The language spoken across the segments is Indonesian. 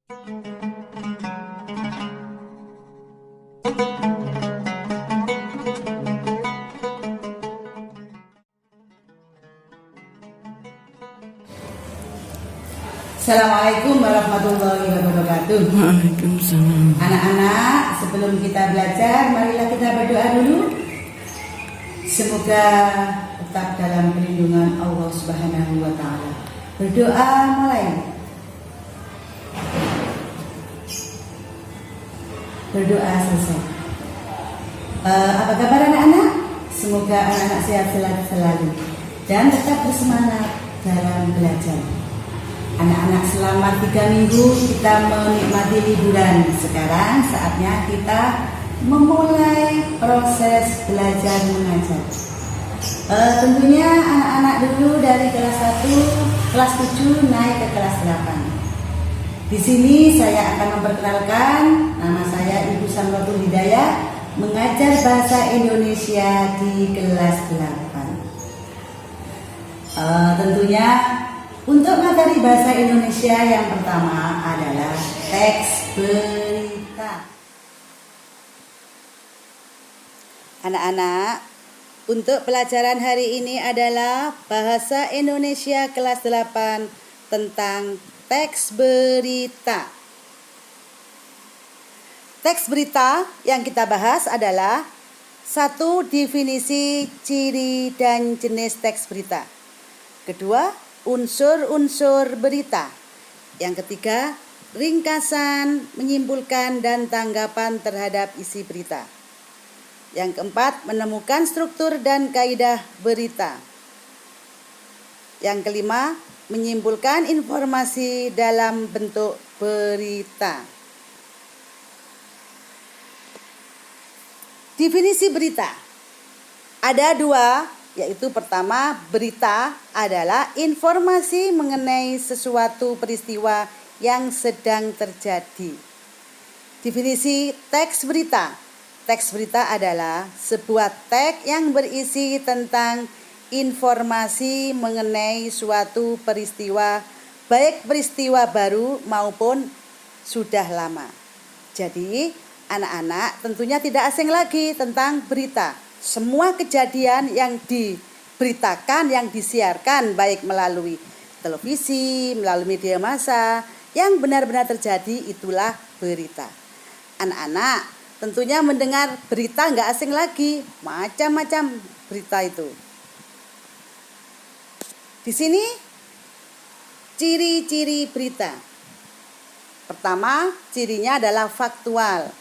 Assalamualaikum warahmatullahi wabarakatuh. Waalaikumsalam. Anak-anak, sebelum kita belajar, marilah kita berdoa dulu. Semoga tetap dalam perlindungan Allah Subhanahu wa Ta'ala. Berdoa mulai. Berdoa selesai. Apa kabar anak-anak? Semoga anak-anak sehat selalu dan tetap bersemangat dalam belajar. Anak-anak, selama 3 minggu kita menikmati liburan. Sekarang saatnya kita memulai proses belajar mengajar. Tentunya anak-anak dulu dari kelas 1, kelas 7 naik ke kelas 8. Di sini saya akan memperkenalkan, nama saya Ibu Samratul Hidayah, mengajar bahasa Indonesia di kelas 8. Tentunya untuk materi bahasa Indonesia yang pertama adalah teks berita. Anak-anak, untuk pelajaran hari ini adalah bahasa Indonesia kelas 8 tentang teks berita. Teks berita yang kita bahas adalah 1. Definisi, ciri, dan jenis teks berita. Kedua, unsur-unsur berita. Yang ketiga, ringkasan, menyimpulkan, dan tanggapan terhadap isi berita. Yang keempat, menemukan struktur dan kaidah berita. Yang kelima, menyimpulkan informasi dalam bentuk berita. Definisi berita. Ada 2, yaitu pertama, berita adalah informasi mengenai sesuatu peristiwa yang sedang terjadi. Definisi teks berita. Teks berita adalah sebuah teks yang berisi tentang informasi mengenai suatu peristiwa, baik peristiwa baru maupun sudah lama. Jadi, anak-anak tentunya tidak asing lagi tentang berita. Semua kejadian yang diberitakan, yang disiarkan baik melalui televisi, melalui media massa, yang benar-benar terjadi itulah berita. Anak-anak tentunya mendengar berita nggak asing lagi, macam-macam berita itu. Di sini ciri-ciri berita. Pertama, cirinya adalah faktual.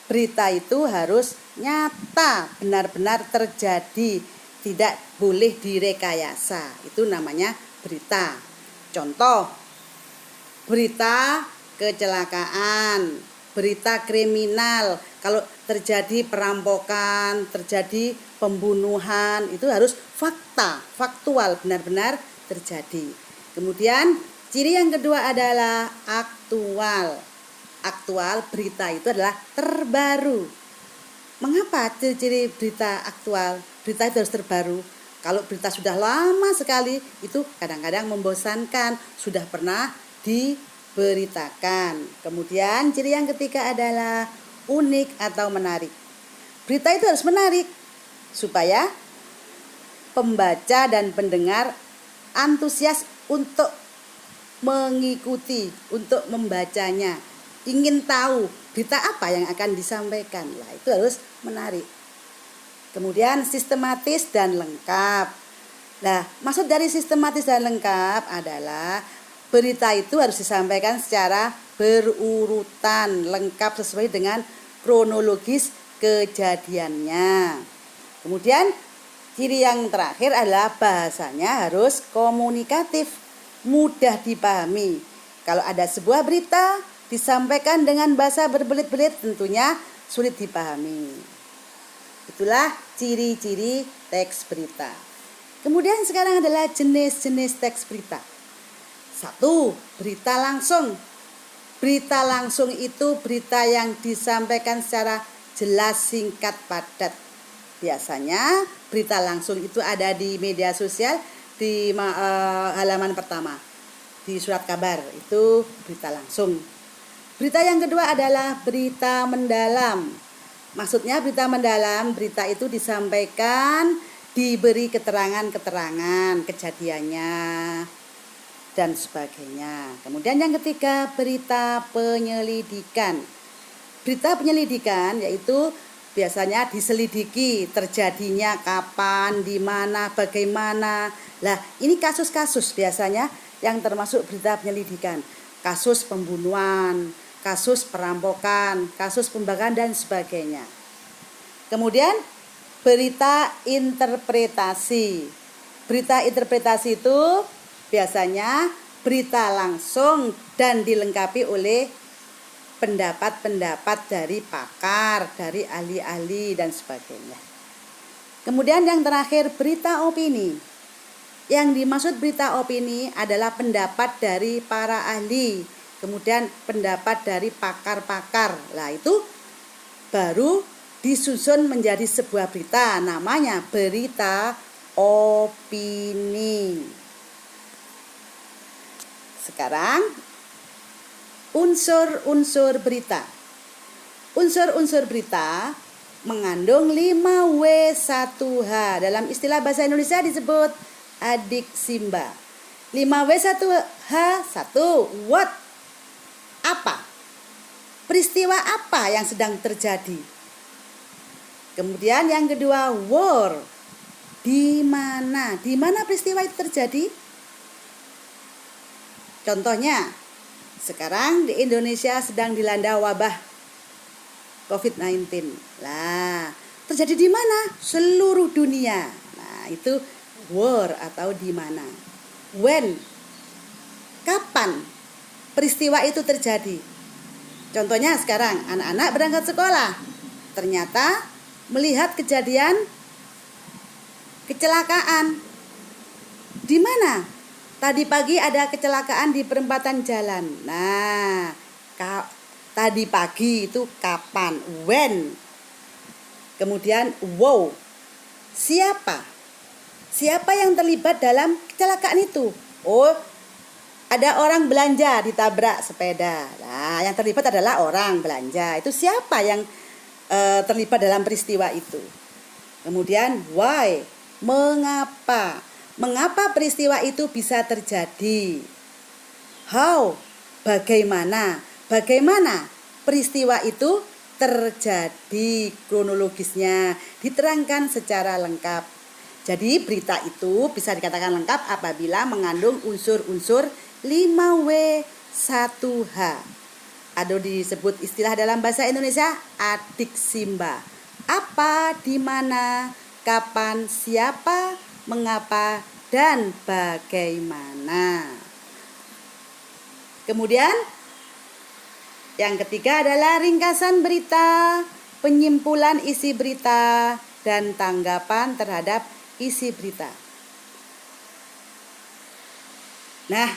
Berita itu harus nyata, benar-benar terjadi, tidak boleh direkayasa. Itu namanya berita. Contoh, berita kecelakaan, berita kriminal. Kalau terjadi perampokan, terjadi pembunuhan, itu harus fakta, faktual, benar-benar terjadi. Kemudian ciri yang kedua adalah aktual. Aktual, berita itu adalah terbaru. Mengapa ciri-ciri berita aktual? Berita itu harus terbaru. Kalau berita sudah lama sekali, itu kadang-kadang membosankan, sudah pernah diberitakan. Kemudian ciri yang ketiga adalah unik atau menarik. Berita itu harus menarik supaya pembaca dan pendengar antusias untuk mengikuti, untuk membacanya. Ingin tahu berita apa yang akan disampaikan. Lah, itu harus menarik. Kemudian sistematis dan lengkap. Nah, maksud dari sistematis dan lengkap adalah berita itu harus disampaikan secara berurutan, lengkap sesuai dengan kronologis kejadiannya. Kemudian ciri yang terakhir adalah bahasanya harus komunikatif, mudah dipahami. Kalau ada sebuah berita disampaikan dengan bahasa berbelit-belit, tentunya sulit dipahami. Itulah ciri-ciri teks berita. Kemudian sekarang adalah jenis-jenis teks berita. 1. Berita langsung. Berita langsung itu berita yang disampaikan secara jelas, singkat, padat. Biasanya berita langsung itu ada di media sosial, di halaman pertama. Di surat kabar, itu berita langsung. Berita yang kedua adalah berita mendalam. Maksudnya berita mendalam, berita itu disampaikan, diberi keterangan-keterangan kejadiannya dan sebagainya. Kemudian yang ketiga, berita penyelidikan. Berita penyelidikan yaitu biasanya diselidiki terjadinya kapan, di mana, bagaimana. Lah, ini kasus-kasus biasanya yang termasuk berita penyelidikan. Kasus pembunuhan, kasus perampokan, kasus pembakaran dan sebagainya. Kemudian berita interpretasi. Berita interpretasi itu biasanya berita langsung dan dilengkapi oleh pendapat-pendapat dari pakar, dari ahli-ahli dan sebagainya. Kemudian yang terakhir, berita opini. Yang dimaksud berita opini adalah pendapat dari para ahli, kemudian pendapat dari pakar-pakar. Lah itu baru disusun menjadi sebuah berita, namanya berita opini. Sekarang unsur-unsur berita. Unsur-unsur berita mengandung 5W1H. Dalam istilah bahasa Indonesia disebut adiksimba. 5W1H. 1. What? Apa? Peristiwa apa yang sedang terjadi? Kemudian yang kedua, where. Di mana? Di mana peristiwa itu terjadi? Contohnya, sekarang di Indonesia sedang dilanda wabah COVID-19. Lah, terjadi di mana? Seluruh dunia. Nah, itu where atau di mana. When? Kapan peristiwa itu terjadi? Contohnya sekarang anak-anak berangkat sekolah. Ternyata melihat kejadian kecelakaan. Di mana? Tadi pagi ada kecelakaan di perempatan jalan. Nah, tadi pagi itu kapan? When? Kemudian wow. Siapa? Siapa yang terlibat dalam kecelakaan itu? Oh, ada orang belanja ditabrak sepeda. Nah, yang terlibat adalah orang belanja. Itu siapa yang terlibat dalam peristiwa itu? Kemudian why? Mengapa? Mengapa peristiwa itu bisa terjadi? How? Bagaimana? Bagaimana peristiwa itu terjadi, kronologisnya diterangkan secara lengkap. Jadi berita itu bisa dikatakan lengkap apabila mengandung unsur-unsur 5W1H. Ada disebut istilah dalam bahasa Indonesia adiksimba. Apa, di mana, kapan, siapa, mengapa, dan bagaimana. Kemudian yang ketiga adalah ringkasan berita, penyimpulan isi berita, dan tanggapan terhadap isi berita. Nah,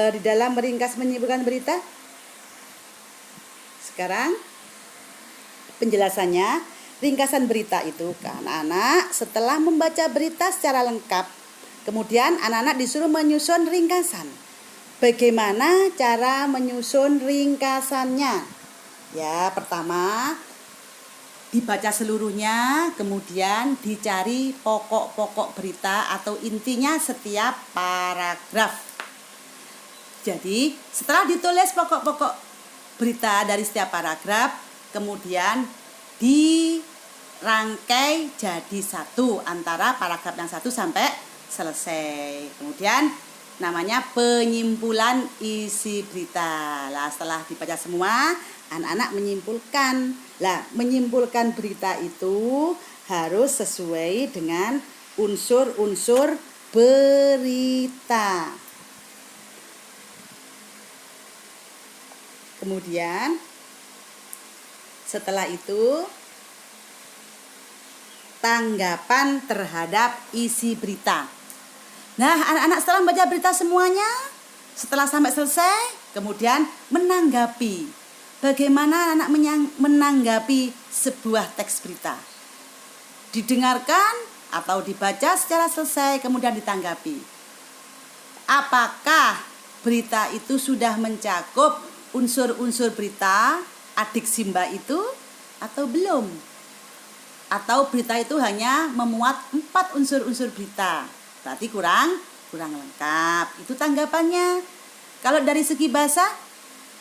di dalam meringkas menyimpulkan berita, sekarang penjelasannya. Ringkasan berita itu ke anak-anak setelah membaca berita secara lengkap. Kemudian anak-anak disuruh menyusun ringkasan. Bagaimana cara menyusun ringkasannya? Ya, pertama dibaca seluruhnya, kemudian dicari pokok-pokok berita atau intinya setiap paragraf. Jadi, setelah ditulis pokok-pokok berita dari setiap paragraf, kemudian dirangkai jadi satu antara paragraf yang satu sampai selesai. Kemudian namanya penyimpulan isi berita. Lah, setelah dibaca semua, anak-anak menyimpulkan. Lah, menyimpulkan berita itu harus sesuai dengan unsur-unsur berita. Kemudian setelah itu tanggapan terhadap isi berita. Nah, anak-anak setelah membaca berita semuanya, setelah sampai selesai, kemudian menanggapi. Bagaimana anak menanggapi sebuah teks berita? Didengarkan atau dibaca secara selesai, kemudian ditanggapi. Apakah berita itu sudah mencakup unsur-unsur berita adik Simba itu atau belum? Atau berita itu hanya memuat 4 unsur-unsur berita, berarti kurang lengkap. Itu tanggapannya. Kalau dari segi bahasa,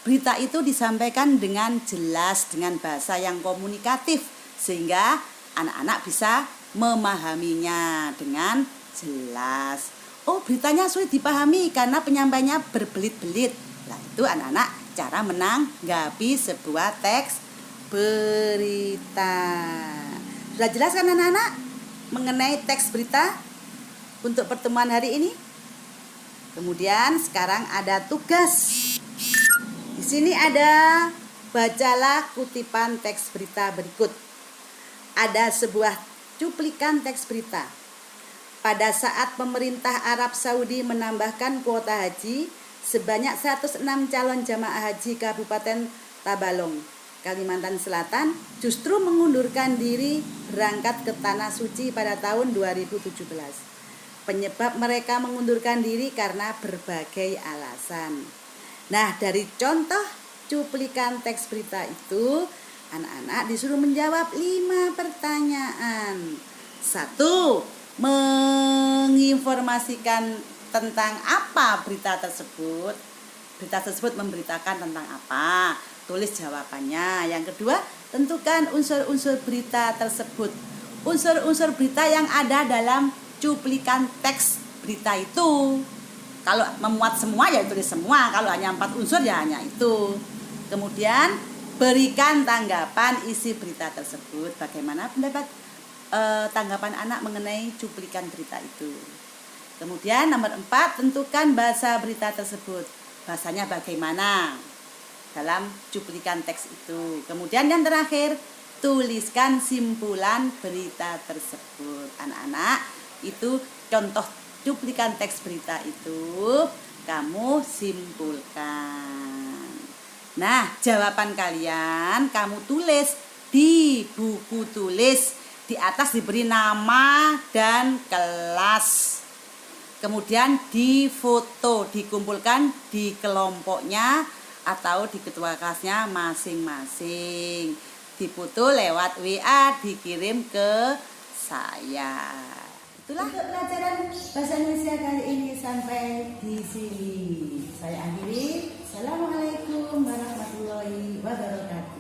berita itu disampaikan dengan jelas, dengan bahasa yang komunikatif, sehingga anak-anak bisa memahaminya dengan jelas. Oh, beritanya sulit dipahami karena penyampaiannya berbelit-belit. Nah, itu anak-anak cara menanggapi sebuah teks berita. Sudah jelas kan anak-anak mengenai teks berita untuk pertemuan hari ini? Kemudian sekarang ada tugas. Di sini ada bacalah kutipan teks berita berikut. Ada sebuah cuplikan teks berita. Pada saat pemerintah Arab Saudi menambahkan kuota haji sebanyak 106 calon jamaah haji Kabupaten Tabalong, Kalimantan Selatan justru mengundurkan diri berangkat ke Tanah Suci pada tahun 2017. Penyebab mereka mengundurkan diri karena berbagai alasan. Nah, dari contoh cuplikan teks berita itu, anak-anak disuruh menjawab 5 pertanyaan. 1. Menginformasikan tentang apa berita tersebut. Berita tersebut memberitakan tentang apa? Tulis jawabannya. Yang kedua, tentukan unsur-unsur berita tersebut. Unsur-unsur berita yang ada dalam cuplikan teks berita itu. Kalau memuat semua ya tulis semua. Kalau hanya 4 unsur ya hanya itu. Kemudian berikan tanggapan isi berita tersebut. Bagaimana pendapat tanggapan anak mengenai cuplikan berita itu. Kemudian nomor 4, tentukan bahasa berita tersebut. Bahasanya bagaimana dalam cuplikan teks itu. Kemudian yang terakhir, tuliskan simpulan berita tersebut. Anak-anak, itu contoh cuplikan teks berita itu kamu simpulkan. Nah, jawaban kalian kamu tulis di buku tulis. Di atas diberi nama dan kelas. Kemudian difoto, dikumpulkan di kelompoknya atau di ketua kelasnya masing-masing. Difoto lewat WA, dikirim ke saya. Itulah untuk pelajaran bahasa Indonesia kali ini sampai di sini. Saya akhiri. Assalamualaikum warahmatullahi wabarakatuh.